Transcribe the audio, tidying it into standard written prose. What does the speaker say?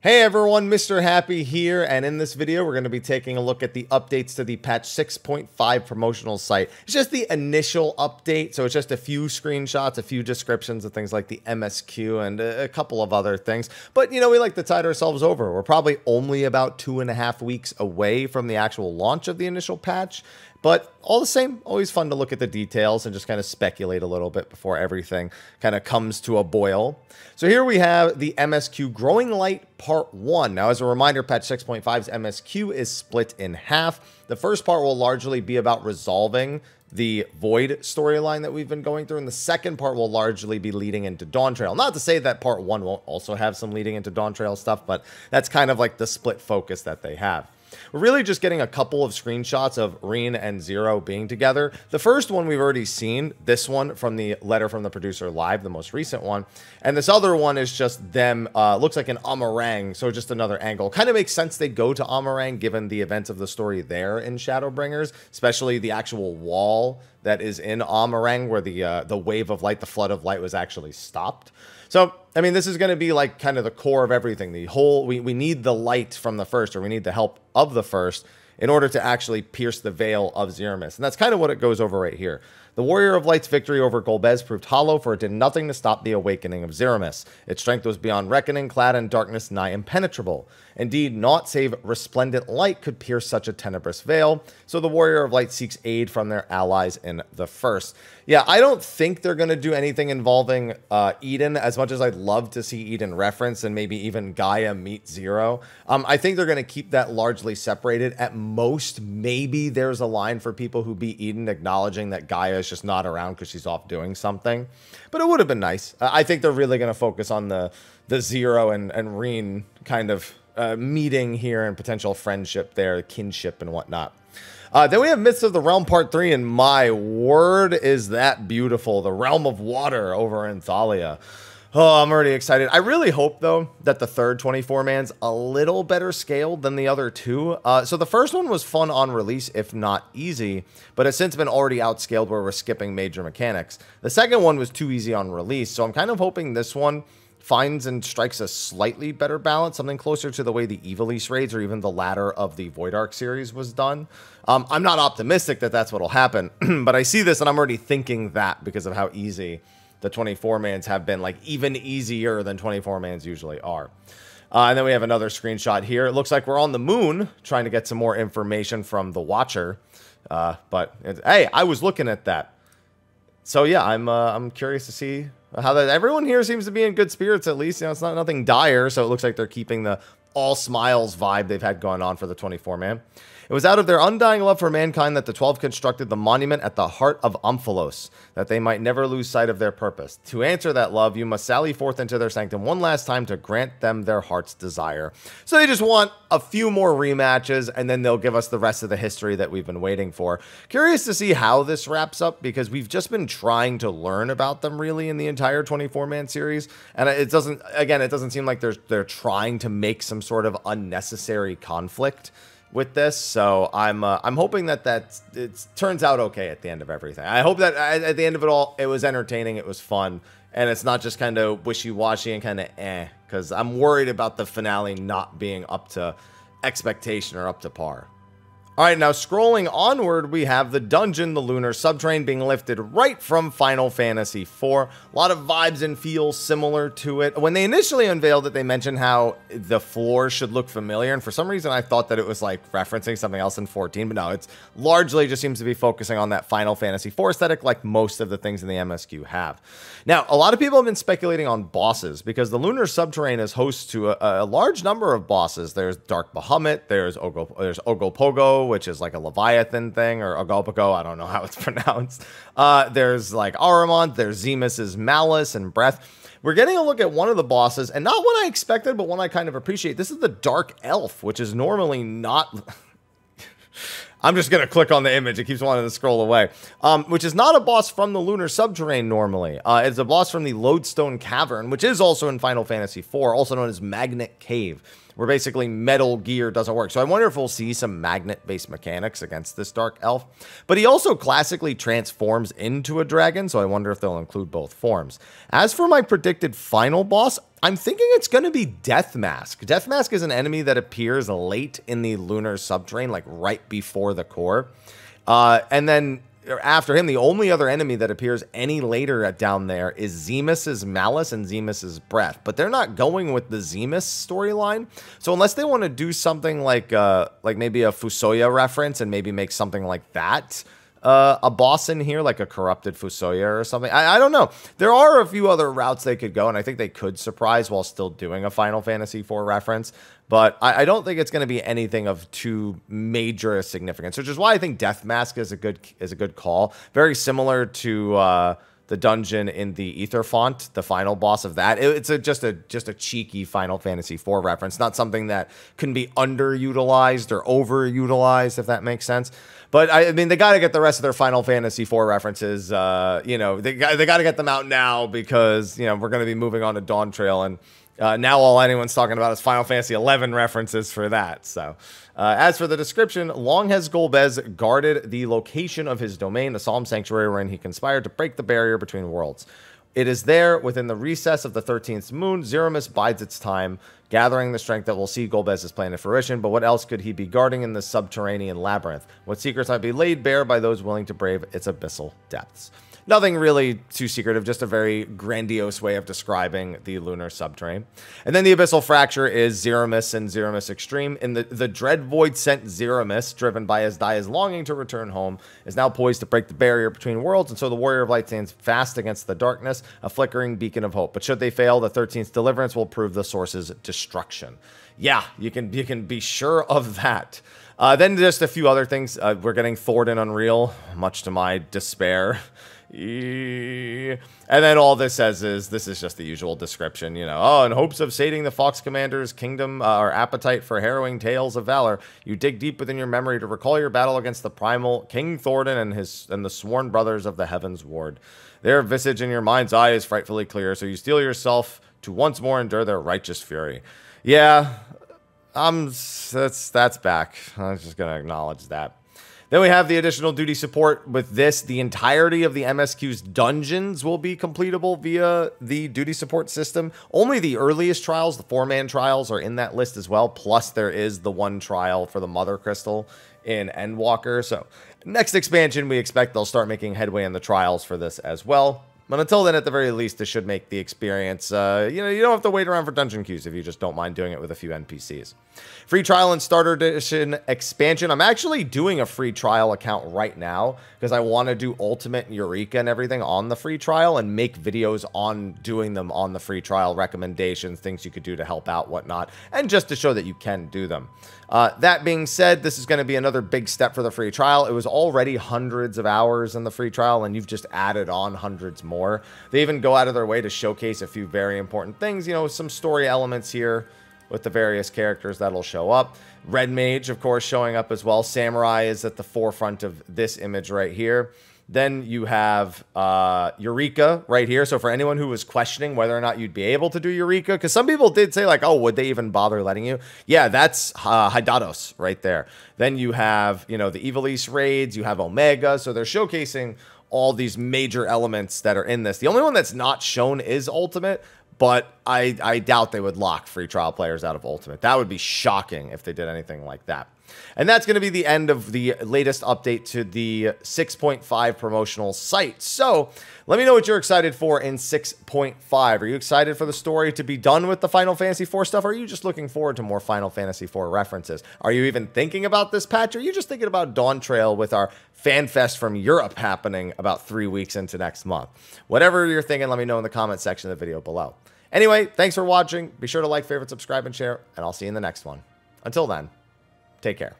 Hey everyone, Mr. Happy here, and in this video we're going to be taking a look at the updates to the patch 6.5 promotional site. It's just the initial update, so it's just a few screenshots, a few descriptions of things like the MSQ and a couple of other things. But you know, we like to tide ourselves over. We're probably only about 2.5 weeks away from the actual launch of the initial patch. But all the same, always fun to look at the details and just kind of speculate a little bit before everything kind of comes to a boil. So here we have the MSQ Growing Light Part 1. Now, as a reminder, patch 6.5's MSQ is split in half. The first part will largely be about resolving the Void storyline that we've been going through, and the second part will largely be leading into Dawn Trail. Not to say that part 1 won't also have some leading into Dawn Trail stuff, but that's kind of like the split focus that they have. We're really just getting a couple of screenshots of Reen and Zero being together. The first one we've already seen, this one from the letter from the producer live, the most recent one. And this other one is just them, looks like an Amarang, so just another angle. Kind of makes sense they go to Amarang given the events of the story there in Shadowbringers, especially the actual wall that is in Amarang where the wave of light, the flood of light was actually stopped. So, I mean, this is going to be like kind of the core of everything. The whole, we need the light from the first, or we need the help of the first in order to actually pierce the veil of Zeramis. And that's kind of what it goes over right here. The Warrior of Light's victory over Golbez proved hollow, for it did nothing to stop the awakening of Zeramis. Its strength was beyond reckoning, clad in darkness nigh impenetrable. Indeed, naught save resplendent light could pierce such a tenebrous veil, so the Warrior of Light seeks aid from their allies in the first. Yeah, I don't think they're going to do anything involving Eden, as much as I'd love to see Eden referenced and maybe even Gaia meet Zero. I think they're going to keep that largely separated. At most, maybe there's a line for people who beat Eden acknowledging that Gaia is just not around because she's off doing something. But it would have been nice. I think they're really going to focus on the Zero and Reen kind of meeting here and potential friendship there, kinship and whatnot. Then we have Myths of the Realm Part 3, and my word, is that beautiful. The Realm of Water over in Thalia. Oh, I'm already excited. I really hope, though, that the third 24-man's a little better scaled than the other two. So the first one was fun on release, if not easy, but has since been already outscaled where we're skipping major mechanics. The second one was too easy on release, so I'm kind of hoping this one finds and strikes a slightly better balance, something closer to the way the Evilise raids or even the latter of the Void Arc series was done. I'm not optimistic that that's what will happen, but I see this and I'm already thinking that because of how easy the 24-mans have been, like even easier than 24-mans usually are. And then we have another screenshot here. It looks like we're on the moon trying to get some more information from the Watcher. Hey, I was looking at that. So yeah, I'm curious to see how that. Everyone here seems to be in good spirits, at least. You know, it's not nothing dire, so it looks like they're keeping the all smiles vibe they've had going on for the 24-man. It was out of their undying love for mankind that the 12 constructed the monument at the heart of Omphalos, that they might never lose sight of their purpose. To answer that love, you must sally forth into their sanctum one last time to grant them their heart's desire. So they just want a few more rematches, and then they'll give us the rest of the history that we've been waiting for. Curious to see how this wraps up, because we've just been trying to learn about them really in the entire 24-man series, and it doesn't seem like they're trying to make some sort of unnecessary conflict with this. So I'm hoping that it turns out okay at the end of everything. I hope that at the end of it all, it was entertaining, it was fun, and it's not just kind of wishy-washy and kind of because I'm worried about the finale not being up to expectation or up to par. All right, now scrolling onward, we have the dungeon, the lunar subterrane, being lifted right from Final Fantasy IV. A lot of vibes and feels similar to it. When they initially unveiled it, they mentioned how the floor should look familiar, and for some reason I thought that it was like referencing something else in 14, but no, it's largely just seems to be focusing on that Final Fantasy IV aesthetic like most of the things in the MSQ have. Now, a lot of people have been speculating on bosses, because the lunar subterrane is host to a large number of bosses. There's Dark Bahamut, there's Ogopogo, which is like a Leviathan thing, or Ogopogo, I don't know how it's pronounced. There's like Aramont, there's Zemus's Malice and Breath. We're getting a look at one of the bosses, and not one I expected, but one I kind of appreciate. This is the Dark Elf, which is normally not... I'm just going to click on the image. It keeps wanting to scroll away. Which is not a boss from the Lunar Subterrane normally. It's a boss from the Lodestone Cavern, which is also in Final Fantasy IV, also known as Magnet Cave, where basically Metal Gear doesn't work. So I wonder if we'll see some magnet-based mechanics against this Dark Elf. But he also classically transforms into a dragon, so I wonder if they'll include both forms. As for my predicted final boss, I'm thinking it's going to be Death Mask. Death Mask is an enemy that appears late in the Lunar Subterrane, like right before the core. And then after him, the only other enemy that appears any later down there is Zemus's Malice and Zemus's Breath. But they're not going with the Zemus storyline. So unless they want to do something like maybe a Fusoya reference and maybe make something like that a boss in here, like a corrupted Fusoya or something. I don't know. There are a few other routes they could go, and I think they could surprise while still doing a Final Fantasy IV reference. But I don't think it's going to be anything of too major significance, which is why I think Death Mask is a good call. Very similar to the dungeon in the Ether Font, the final boss of that. It's just a cheeky Final Fantasy IV reference, not something that can be underutilized or overutilized, if that makes sense. But I mean, they got to get the rest of their Final Fantasy IV references. You know, they got to get them out now because we're going to be moving on to Dawn Trail, and now all anyone's talking about is Final Fantasy XI references for that. So, as for the description, long has Golbez guarded the location of his domain, the Solemn Sanctuary, wherein he conspired to break the barrier between worlds. It is there, within the recess of the 13th moon, Zeramis bides its time, gathering the strength that will see Golbez's plan to fruition. But what else could he be guarding in this subterranean labyrinth? What secrets might be laid bare by those willing to brave its abyssal depths? Nothing really too secretive, just a very grandiose way of describing the Lunar Subterrane. And then the Abyssal Fracture is Zeramis and Zeramis Extreme. In the Dread Void sent Zeramis, driven by Asdia's longing to return home, is now poised to break the barrier between worlds, and so the Warrior of Light stands fast against the darkness, a flickering beacon of hope. But should they fail, the 13th Deliverance will prove the Source's destruction. Yeah, you can be sure of that. Then just a few other things. We're getting Thornton Unreal, much to my despair. And then all this says is, this is just the usual description, oh, in hopes of sating the Fox Commander's kingdom or appetite for harrowing tales of valor, you dig deep within your memory to recall your battle against the primal King Thornton and the sworn brothers of the Heavens Ward. Their visage in your mind's eye is frightfully clear, so you steel yourself to once more endure their righteous fury. Yeah, that's back. I'm just gonna acknowledge that. Then we have the additional duty support. With this, the entirety of the MSQ's dungeons will be completable via the duty support system. Only the earliest trials, the 4-man trials, are in that list as well. Plus, there is the one trial for the Mother Crystal in Endwalker. So, next expansion, we expect they'll start making headway in the trials for this as well. But until then, at the very least, this should make the experience, you don't have to wait around for dungeon queues if you just don't mind doing it with a few NPCs. Free trial and starter edition expansion. I'm actually doing a free trial account right now because I want to do Ultimate and Eureka and everything on the free trial and make videos on doing them on the free trial, recommendations, things you could do to help out, whatnot, and just to show that you can do them. That being said, this is going to be another big step for the free trial. It was already hundreds of hours in the free trial, and you've just added on hundreds more. They even go out of their way to showcase a few very important things, some story elements here with the various characters that'll show up. Red Mage, of course, showing up as well. Samurai is at the forefront of this image right here. Then you have Eureka right here. So for anyone who was questioning whether or not you'd be able to do Eureka, because some people did say like, oh, would they even bother letting you? Yeah, that's Hydatos right there. Then you have, the Ivalice raids. You have Omega. So they're showcasing all these major elements that are in this. The only one that's not shown is Ultimate, but I doubt they would lock free trial players out of Ultimate. That would be shocking if they did anything like that. And that's going to be the end of the latest update to the 6.5 promotional site. So let me know what you're excited for in 6.5. Are you excited for the story to be done with the Final Fantasy IV stuff? Or are you just looking forward to more Final Fantasy IV references? Are you even thinking about this patch? Or are you just thinking about Dawn Trail with our Fan Fest from Europe happening about 3 weeks into next month? Whatever you're thinking, let me know in the comment section of the video below. Anyway, thanks for watching. Be sure to like, favorite, subscribe, and share, and I'll see you in the next one. Until then, take care.